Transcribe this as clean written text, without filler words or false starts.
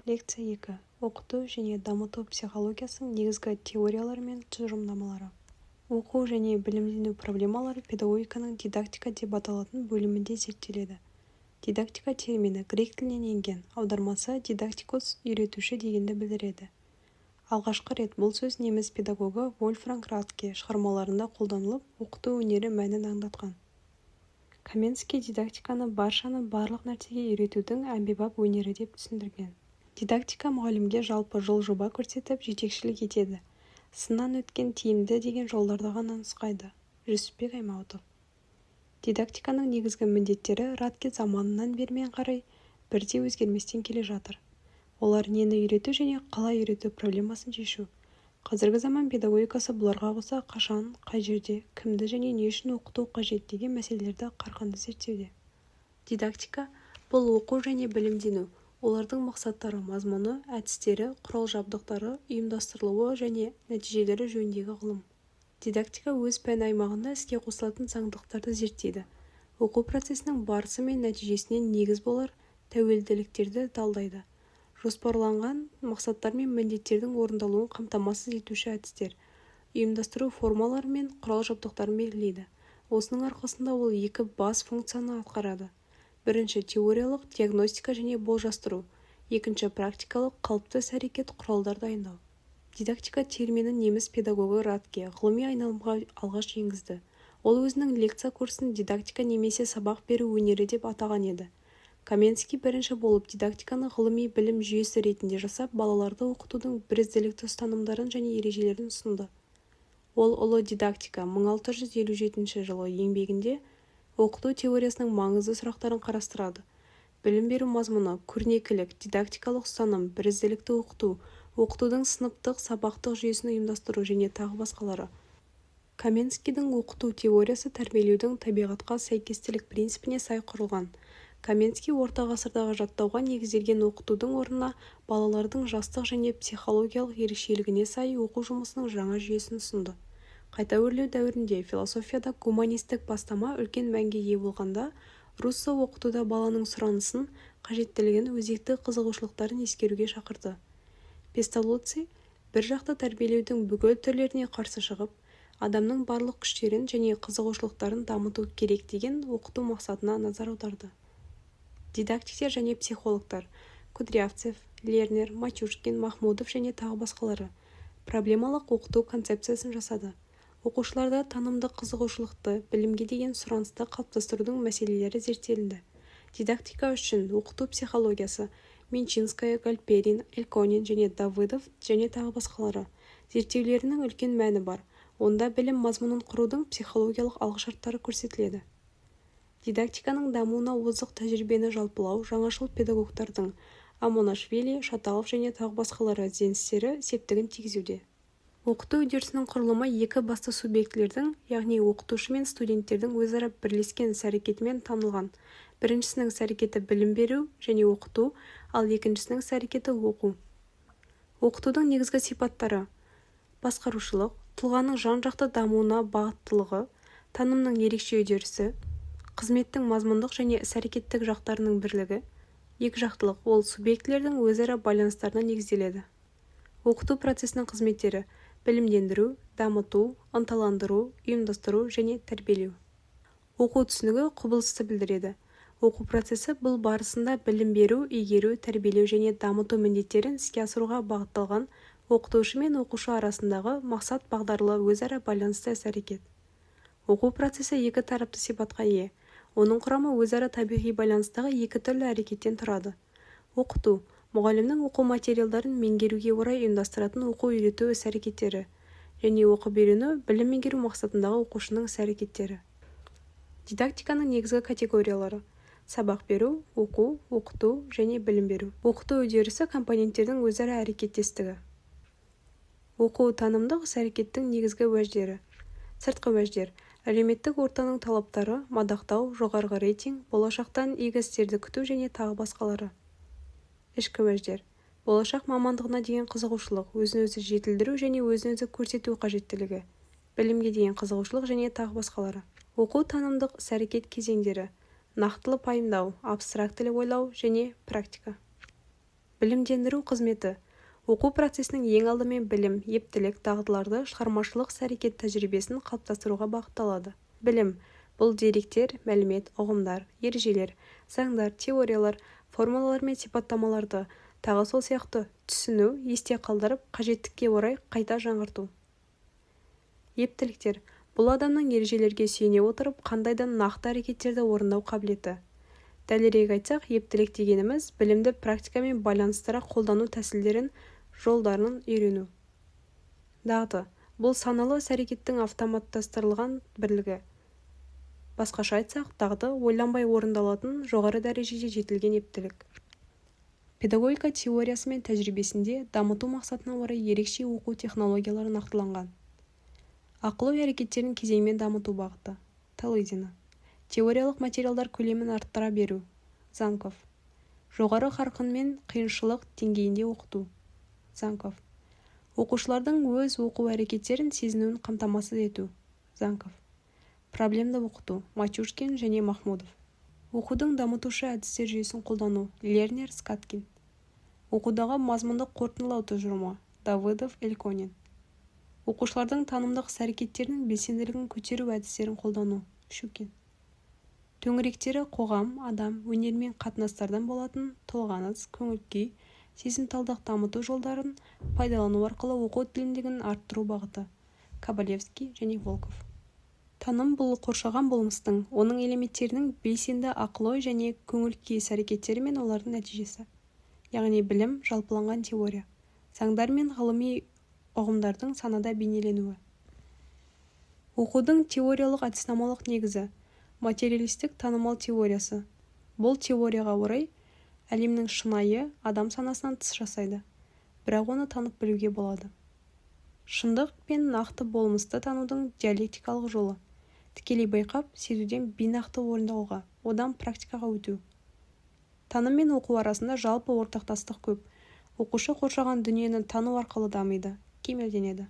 Лекция 2. Оқыту және дамыту психологиясының негізгі теориялары мен тұжырымдамалары. Оқу және білімдену проблемалары педагогиканың дидактика деп аталатын бөлімінде зерттеледі. Дидактика термині грек тілінен енген, аудармасы дидактикос үйретуші дегенді білдіреді. Алғашқы рет бұл сөз неміс педагогы Вольфганг Радке шығармаларында қолданылып, оқыту өнері мәнін аңдатқан. Каменский дидактиканы баршаны барлық нәрсеге үйретудің әмбебап өнері деп түсіндірген. Дидактика мұғалімге жалпы жол жоба көрсетіп, жетекшілік етеді. Сыннан өткен тиімді деген жолдарды ғана нұсқайды. Жүсіпбек Аймауытов. Дидактиканың негізгі міндеттері Радке заманынан бермен қарай бірде өзгерместен келе жатыр. Олар нені үйрету және қалай үйрету проблемасын шешу. Қазіргі заман педагогикасы бұларға қоса қашан, қай жерде, кімді және не үшін оқыту қажет деген мәселелерді қарқынды зерттеуде. Дидактика – бұл оқу және білімдену. Олардың мақсаттары, мазмұны, әдістері, құрал-жабдықтары, ұйымдастырылуы және нәтижелері жөніндегі ғылым. Дидактика өз пән аймағында іске қосылатын заңдылықтарды зерттейді. Оқу процесінің барысы мен нәтижесіне негіз болар тәуелділіктерді талдайды. Жоспарланған мақсаттар мен міндеттердің орындалуын қамтамасыз етуші әдістер. Ұйымдастыру формалары мен құрал-жабдықтарын белгілейді. Осының арқасында ол екі бас функцияны атқарады. Бірінші теориялық диагностика және болжастыру, екінші практикалық қалыпты іс-әрекет құралдар дайындау. Дидактика терминін неміс педагогы Радке ғылыми айналымға алғаш енгізді. Ол өзінің лекция курсын дидактика немесе сабақ беру өнері деп атаған еді. Каменский бірінші болып дидактиканы ғылыми білім жүйесі ретінде жасап, балаларды оқытудың бірізділікті ұстанымдарын және ережелерін ұсынды. Ол ұлы дидактика 1657 жылы еңбегінде оқыту теориясының маңызды сұрақтарын қарастырады. Білім беру мазмұны, көрнекілік, дидактикалық ұстаным, бірізділікті оқыту, оқытудың сыныптық, сабақтық жүйесін ұйымдастыру және тағы басқалары. Каменскийдің оқыту теориясы тәрбиелеудің табиғатқа сәйкестілік принципіне сай құрылған. Каменский орта ғасырдағы жаттауға негізделген оқытудың орнына балалардың жастық және психологиялық ерекшелігіне сай оқу жұмысының жаңа жүйесін ұсынды. Қайта өрлеу дәуірінде философияда гуманистік бастама үлкен мәнге ие болғанда, Руссо оқытуда баланың сұранысын, қажеттілігін, өзекті қызығушылықтарын ескеруге шақырды. Песталоцци бір жақты тәрбиелеудің бүкіл түрлеріне қарсы шығып, адамның барлық күштерін және қызығушылықтарын дамыту керек деген оқыту мақсатына назар аударды. Дидактиктер және психологтар Кудрявцев, Лернер, Матюшкин, Махмудов және тағы басқалары проблемалық оқыту концепциясын жасады. Оқушыларда танымдық қызығушылықты, білімге деген сұранысты қалыптастырудың мәселелері зерттелінді. Дидактика үшін оқыту психологиясы Менчинская, Гальперин, Эльконин және Давыдов және тағы басқалары зерттеулерінің үлкен мәні бар. Онда білім мазмұнын құрудың психологиялық алғышарттары көрсетіледі. Дидактиканың дамуына озық тәжірибені жалпылау жаңашыл педагогтардың Амонашвили, Шаталов және тағы басқалары ізденістері септігін тигізуде. Оқыту үдерісінің құрылымы екі басты субъектілердің, яғни оқытушы мен студенттердің өзара бірлескен іс-әрекетімен танылған. Біріншісінің іс-әрекеті білім беру және оқыту, ал екіншісінің іс-әрекеті оқу. Оқытудың негізгі сипаттары: басқарушылық, тұлғаның жан-жақты дамуына бағыттылығы, танымның ерекше үдерісі, қызметтің мазмұндық және іс-әрекеттік жақтарының бірлігі, екіжақтылық, ол субъектілердің өзара байланыстарына негізделеді. Оқыту процесінің қызметтері: білімдендіру, дамыту, ынталандыру, ұйымдастыру және тәрбиелеу. Оқу түсінігі құбылысты білдіреді. Оқу процесі бұл барысында білім беру, игеру, тәрбиелеу және дамыту міндеттерін іске асыруға бағытталған оқытушы мен оқушы арасындағы мақсат бағдарлы өзара байланысты іс-әрекет. Оқу процесі екі тарапты сипатқа ие. Оның құрамы өзара табиғи байланыстағы екі түрлі әрекеттен тұрады. Оқыту мұғалімнің оқу материалдарын меңгеруге орай ұйымдастыратын оқу-үйрету іс-әрекеттері, және оқып үйрену, білім меңгеру мақсатындағы оқушының іс-әрекеттері. Дидактиканың негізгі категориялары: сабақ беру, оқу, оқыту және білім беру. Оқыту үдерісі компоненттердің өзара әрекеттестігі. Оқу танымдық іс-әрекеттің негізгі уәждері: сыртқы уәждер, әлеуметтік ортаның талаптары, мадақтау, жоғарғы рейтинг, болашақтан игі істерді күту және тағы басқалары. Ішкі уәждер: болашақ мамандығына деген қызығушылық, өзін-өзі жетілдіру және өзін-өзі көрсету қажеттілігі, білімге деген қызығушылық және тағы басқалары. Оқу танымдық іс-әрекет кезеңдері: нақтылы пайымдау, абстрактілі ойлау және практика. Білімдендіру қызметі. Оқу процесінің ең алдымен білім, ептілік, дағдыларды, шығармашылық іс-әрекет тәжірибесін қалыптастыруға бағытталады. Білім – бұл деректер, мәлімет, ұғымдар, ережелер, заңдар, теориялар, формулалар мен сипаттамаларды, тағы сол сияқты түсіну, есте қалдырып, қажеттікке орай қайта жаңғырту. Ептіліктер – бұл адамның ережелерге сүйене отырып, қандай да нақты әрекеттерді орындау қабілеті. Дәлірек айтсақ, ептілік дегеніміз білімді практикамен байланыстыра қолдану тәсілдерін, жолдарын үйрену. Дағды – бұл саналы іс-әрекеттің автоматтастырылған бірлігі. Басқаша айтсақ, дағды ойланбай орындалатын жоғары дәрежеде жетілген ептілік. Педагогика теориясы мен тәжірибесінде дамыту мақсатына орай ерекше оқу технологиялары нақтыланған. Ақыл ой әрекеттерін кезеңмен дамыту бағыты. Талызина. Теориялық материалдар көлемін арттыра беру. Занков. Жоғары қарқынмен қиыншылық деңгейінде оқыту. Занков. Оқушылардың өз оқу әрекеттерін сезінуін қамтамасыз ету. Занков. Проблемді оқыту. Матюшкин және Махмудов. Оқудың дамытушы әдістер жүйесін қолдану. Лернер, Скаткин. Оқудағы мазмұндық қорытындылау тұжырымы. Давыдов, Эльконин. Оқушылардың танымдық іс-әрекеттерінің белсенділігін көтеру әдістерін қолдану. Щукин. Төңіректері қоғам, адам, өнермен қатынастардан болатын толғаныс, көңіл-күй, сезімталдық дамыту жолдарын пайдалану арқылы оқу тиімділігін арттыру бағыты. Кабалевский және Волков. Таным бұл қоршаған болмыстың, оның элементтерінің белсенді ақыл-ой және көңіл-күй іс-әрекеттері мен олардың нәтижесі. Яғни білім жалпыланған теория. Заңдар мен ғылыми ұғымдардың санада бейнеленуі. Оқудың теориялық әдіснамалық негізі. Материалистік танымал теориясы. Бұл теорияға орай әлемнің шынайы адам санасынан тыс жасайды, бірақ оны танып білуге болады. Шындық пен нақты болмысты танудың диалектикалық жолы. Тікелей байқап, сезуден бейнақты орындауға, одан практикаға өту. Таным мен оқу арасында жалпы ортақтастық көп. Оқушы қоршаған дүниені тану арқылы дамиды, кемелденеді.